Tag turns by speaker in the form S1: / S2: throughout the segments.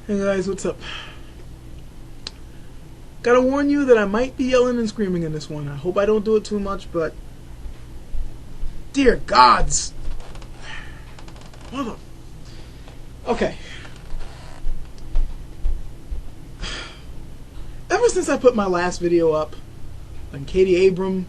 S1: Hey guys, what's up? Gotta warn you that I might be yelling and screaming in this one. I hope I don't do it too much, but dear gods. Mother. Okay. Ever since I put my last video up on Katie Abram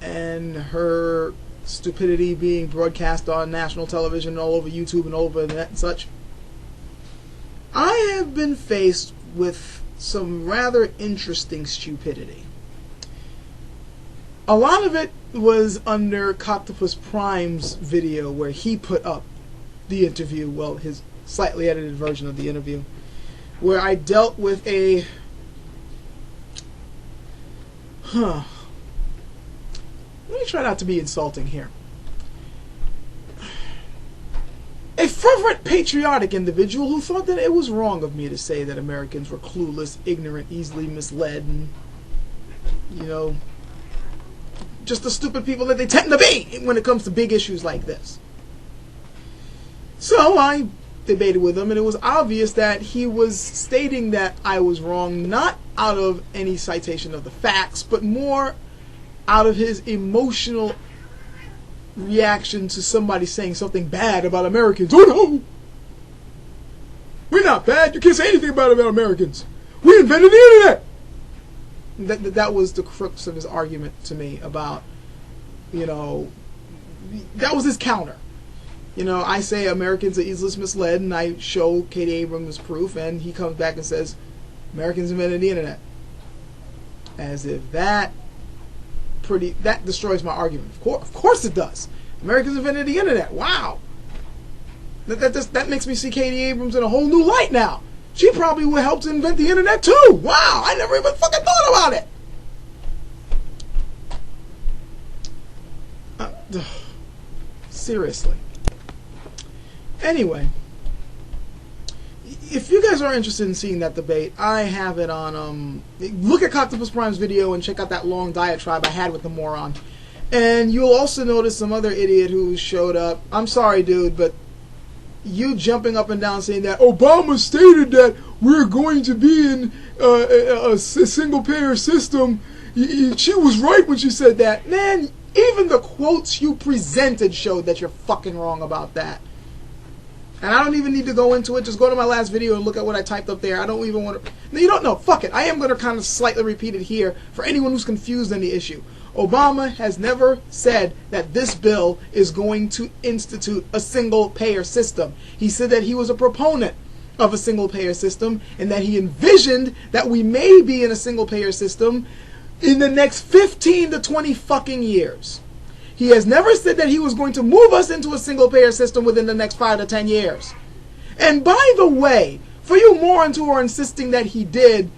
S1: and her stupidity being broadcast on national television all over YouTube and all over the net and such, I have been faced with some rather interesting stupidity. A lot of it was under Coctopus Prime's video where he put up the interview, well, his slightly edited version of the interview, where I dealt with a let me try not to be insulting here. A fervent patriotic individual who thought that it was wrong of me to say that Americans were clueless, ignorant, easily misled, and, you know, just the stupid people that they tend to be when it comes to big issues like this. So I debated with him, and it was obvious that he was stating that I was wrong, not out of any citation of the facts, but more out of his emotional reaction to somebody saying something bad about Americans. Oh no! We're not bad. You can't say anything about Americans. We invented the internet! That was the crux of his argument to me about, you know, that was his counter. You know, I say Americans are easily misled, and I show Katie Abrams proof, and he comes back and says, Americans invented the internet. As if that destroys my argument. Of course it does. Americans invented the internet. Wow. That makes me see Katie Abrams in a whole new light now. She probably would help to invent the internet too. Wow, I never even fucking thought about it. Seriously. Anyway, if you guys are interested in seeing that debate, I have it on, look at Coctopus Prime's video and check out that long diatribe I had with the moron. And you'll also notice some other idiot who showed up. I'm sorry, dude, but you jumping up and down saying that Obama stated that we're going to be in a single-payer system. She was right when she said that. Man, even the quotes you presented showed that you're fucking wrong about that. And I don't even need to go into it. Just go to my last video and look at what I typed up there. I don't even want to... No, you don't know. Fuck it. I am going to kind of slightly repeat it here for anyone who's confused on the issue. Obama has never said that this bill is going to institute a single-payer system. He said that he was a proponent of a single-payer system and that he envisioned that we may be in a single-payer system in the next 15 to 20 fucking years. He has never said that he was going to move us into a single-payer system within the next 5 to 10 years. And by the way, for you morons who are insisting that he did,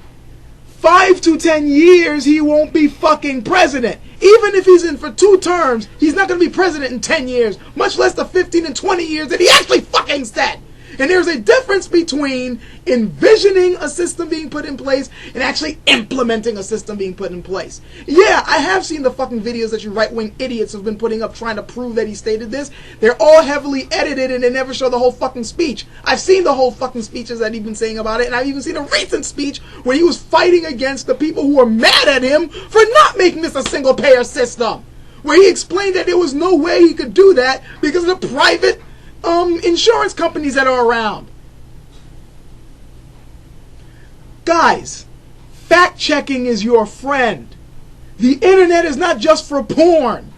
S1: 5 to 10 years he won't be fucking president. Even if he's in for 2 terms, he's not going to be president in 10 years, much less the 15 and 20 years that he actually fucking said. And there's a difference between envisioning a system being put in place and actually implementing a system being put in place. Yeah, I have seen the fucking videos that you right-wing idiots have been putting up trying to prove that he stated this. They're all heavily edited and they never show the whole fucking speech. I've seen the whole fucking speeches that he's been saying about it, and I've even seen a recent speech where he was fighting against the people who were mad at him for not making this a single-payer system. Where he explained that there was no way he could do that because of the private insurance companies that are around. Guys, fact checking is your friend. The internet is not just for porn.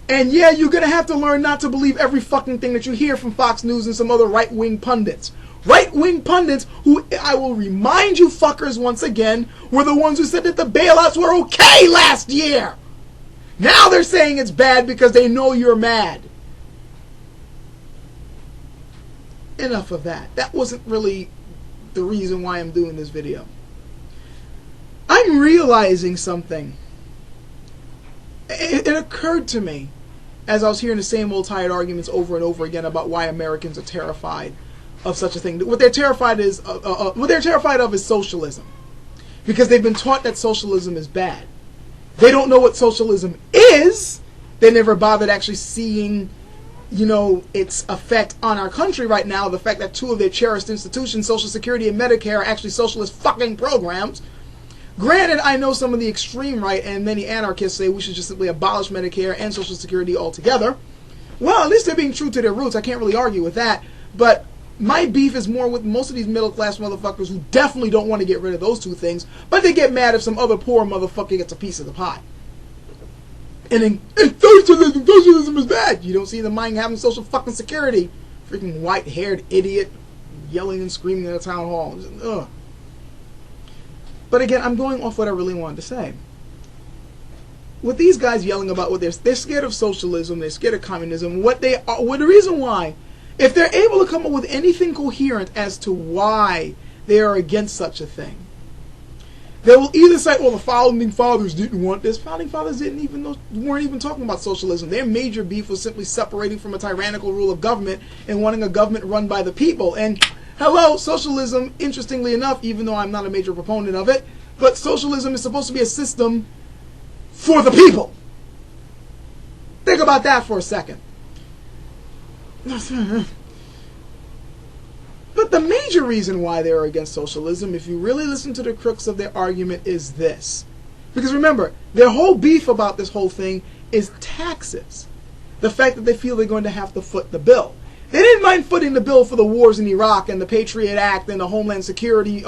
S1: And yeah, you're gonna have to learn not to believe every fucking thing that you hear from Fox News and some other right-wing pundits. Right-wing pundits who, I will remind you fuckers once again, were the ones who said that the bailouts were okay last year. Now they're saying it's bad because they know you're mad. Enough of that. That wasn't really the reason why I'm doing this video. I'm realizing something. It occurred to me as I was hearing the same old tired arguments over and over again about why Americans are terrified of such a thing. What they're terrified of is socialism, because they've been taught that socialism is bad. They don't know what socialism is. They never bothered actually seeing you know, its effect on our country right now, the fact that two of their cherished institutions, Social Security and Medicare, are actually socialist fucking programs. Granted, I know some of the extreme right and many anarchists say we should just simply abolish Medicare and Social Security altogether. Well, at least they're being true to their roots. I can't really argue with that. But my beef is more with most of these middle-class motherfuckers who definitely don't want to get rid of those two things, but they get mad if some other poor motherfucker gets a piece of the pie. And then, socialism is bad. You don't see the mind having social fucking security. Freaking white-haired idiot yelling and screaming in a town hall. Ugh. But again, I'm going off what I really wanted to say. With these guys yelling about what they're scared of socialism, they're scared of communism, what they are, the reason why, if they're able to come up with anything coherent as to why they are against such a thing, they will either say, well, the founding fathers didn't want this. Founding fathers weren't even talking about socialism. Their major beef was simply separating from a tyrannical rule of government and wanting a government run by the people. And hello, socialism, interestingly enough, even though I'm not a major proponent of it, but socialism is supposed to be a system for the people. Think about that for a second. But the major reason why they are against socialism, if you really listen to the crux of their argument, is this. Because remember, their whole beef about this whole thing is taxes. The fact that they feel they're going to have to foot the bill. They didn't mind footing the bill for the wars in Iraq and the Patriot Act and the Homeland Security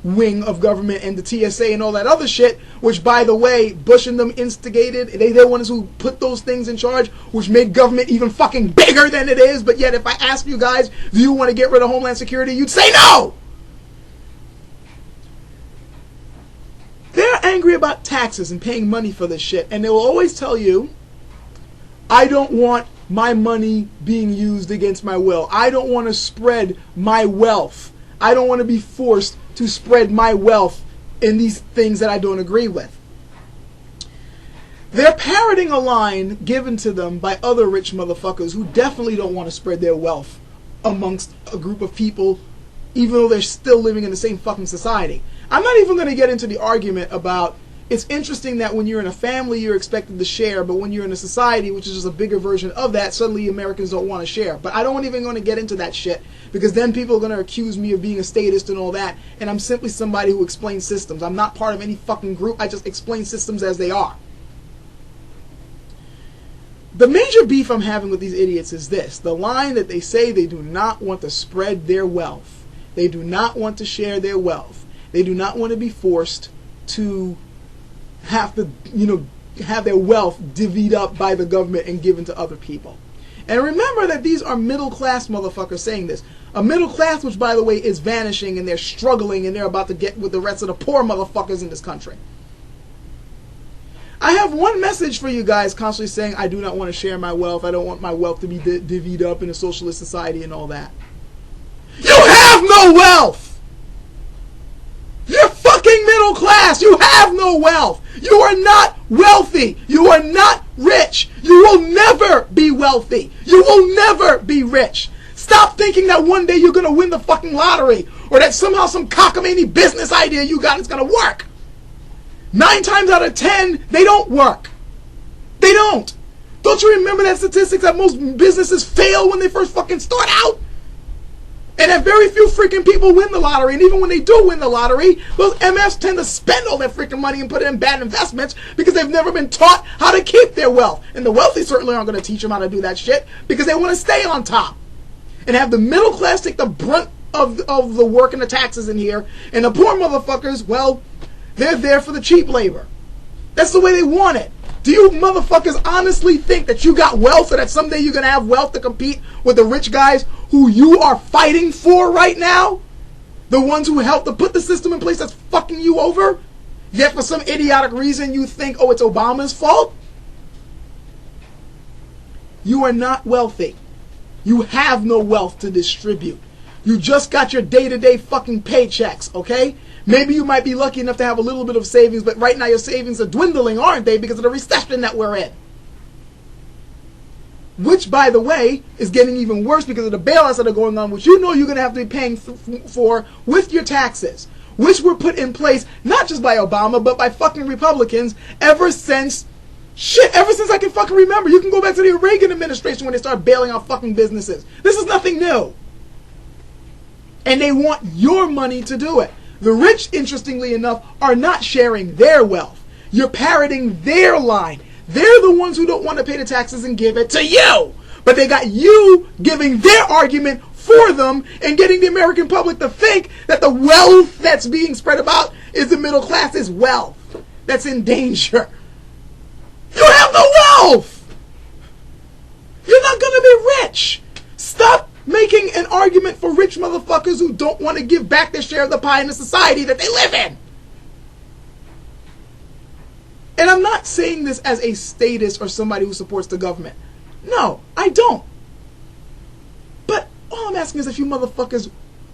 S1: wing of government and the TSA and all that other shit, which, by the way, Bush and them instigated. They're the ones who put those things in charge, which made government even fucking bigger than it is. But yet, if I ask you guys, do you want to get rid of Homeland Security, you'd say no! They're angry about taxes and paying money for this shit, and they will always tell you, I don't want my money being used against my will. I don't want to spread my wealth. I don't want to be forced to spread my wealth in these things that I don't agree with. They're parroting a line given to them by other rich motherfuckers who definitely don't want to spread their wealth amongst a group of people, even though they're still living in the same fucking society. I'm not even going to get into the argument about, it's interesting that when you're in a family you're expected to share, but when you're in a society, which is just a bigger version of that, suddenly Americans don't want to share. But I don't even going to get into that shit, because then people are going to accuse me of being a statist and all that, and I'm simply somebody who explains systems. I'm not part of any fucking group, I just explain systems as they are. The major beef I'm having with these idiots is this. The line that they say they do not want to spread their wealth. They do not want to share their wealth. They do not want to be forced to have to, have their wealth divvied up by the government and given to other people. And remember that these are middle-class motherfuckers saying this. A middle class which, by the way, is vanishing, and they're struggling, and they're about to get with the rest of the poor motherfuckers in this country. I have one message for you guys constantly saying, I do not want to share my wealth. I don't want my wealth to be divvied up in a socialist society and all that. You have no wealth! You're fucking middle class. You have no wealth. You are not wealthy. You are not rich. You will never be wealthy. You will never be rich. Stop thinking that one day you're going to win the fucking lottery, or that somehow some cockamamie business idea you got is going to work. 9 times out of 10, they don't work. They don't. Don't you remember that statistics that most businesses fail when they first fucking start out? And that very few freaking people win the lottery. And even when they do win the lottery, those MFs tend to spend all their freaking money and put it in bad investments because they've never been taught how to keep their wealth. And the wealthy certainly aren't going to teach them how to do that shit because they want to stay on top. And have the middle class take the brunt of the work and the taxes in here. And the poor motherfuckers, well, they're there for the cheap labor. That's the way they want it. Do you motherfuckers honestly think that you got wealth, or that someday you're going to have wealth to compete with the rich guys who you are fighting for right now? The ones who helped to put the system in place that's fucking you over? Yet for some idiotic reason you think, oh, it's Obama's fault? You are not wealthy. You have no wealth to distribute. You just got your day-to-day fucking paychecks, okay? Maybe you might be lucky enough to have a little bit of savings, but right now your savings are dwindling, aren't they? Because of the recession that we're in. Which, by the way, is getting even worse because of the bailouts that are going on, which you know you're going to have to be paying for with your taxes. Which were put in place, not just by Obama, but by fucking Republicans ever since Shit, ever since I can fucking remember. You can go back to the Reagan administration when they started bailing out fucking businesses. This is nothing new. And they want your money to do it. The rich, interestingly enough, are not sharing their wealth. You're parroting their line. They're the ones who don't want to pay the taxes and give it to you. But they got you giving their argument for them and getting the American public to think that the wealth that's being spread about is the middle class's wealth that's in danger. You have no wealth! You're not gonna be rich! Stop making an argument for rich motherfuckers who don't want to give back their share of the pie in the society that they live in! And I'm not saying this as a statist or somebody who supports the government. No, I don't. But all I'm asking is if you motherfuckers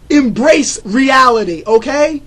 S1: embrace reality, okay?